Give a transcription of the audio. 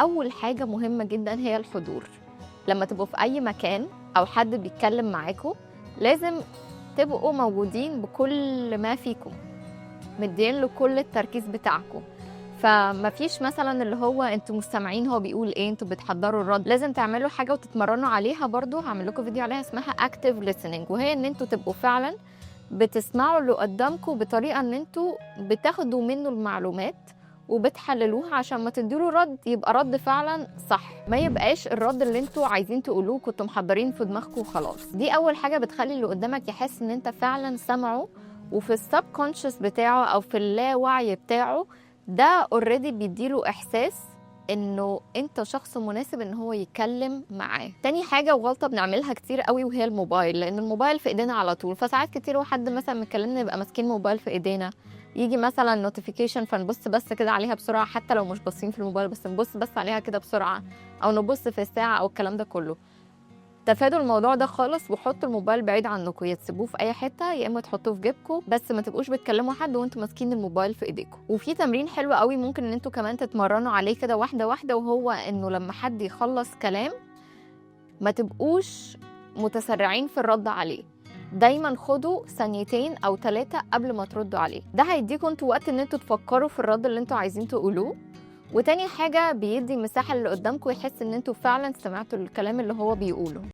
أول حاجة مهمة جدًا هي الحضور، لمّا تبقوا في أي مكان أو حد بيتكلم معاكم، لازم تبقوا موجودين بكل ما فيكم، مدّيين له كل التركيز بتاعكم، فما فيش مثلًا اللي هو أنتم مش سامعين هو بيقول إيه، أنتم بتحضّروا الرَد، لازم تعملوا حاجة وتتمرّنوا عليها برضه، هاعمل لكم فيديو عليها اسمها active listening، وهي إن أنتم تبقوا فعلًا بتسمعوا اللي قدّامكم بطريقة إن أنتم بتاخدوا منّه المعلومات وبتحلّلوها عشان أمّا تدّوا له رَد يبقى رَد فعلًا صح، ما يبقاش الرَد اللي أنتم عايزين تقولوه كنتم محضّرين في دماغكم وخلاص. دي أول حاجة بتخلّي اللي قدّامك يحس إن أنت فعلًا سامعه، وفي الsubconscious بتاعه أو في اللاوعي بتاعه ده already بيدّي له إحساس إنه أنت شخص مناسب إن هو يتكلّم معاه. تاني حاجة وغلطة بنعملها كتير أوي وهي الموبايل، لإن الموبايل في إيدينا على طول، فساعات كتير وحد مثلًا مكلّمنا نبقى ماسكين الموبايل في إيدينا، ييجي مثلًا notification فنبُص بس كده عليها بسرعة حتى لو مش باصين في الموبايل، بس نبُص بس عليها كده بسرعة، أو نبُص في الساعة أو الكلام ده كلّه. تفادوا الموضوع ده خالص وحطّوا الموبايل بعيد عنّكم، يا تسيبوه في أي حتّة، يا إمّا تحطّوه في جيبكم، بس ما تبقوش بتكلّموا حد وأنتم ماسكين الموبايل في إيديكم. وفي تمرين حلو أوي ممكن إن أنتم كمان تتمرّنوا عليه كده واحدة، واحدة، وهو إنه لمّا حد يخلّص كلام ما تبقوش متسرعين في الرد عليه، دايمًا خدوا ثانيتين أو 3 قبل ما تردوا عليه، ده هيديكم أنتم وقت إن أنتم تفكروا في الرد اللي أنتم عايزين تقولوه، وتاني حاجة بيدّي مساحة للي قدامكم يحس إن أنتم فعلًا سمعتوا الكلام اللي هو بيقوله.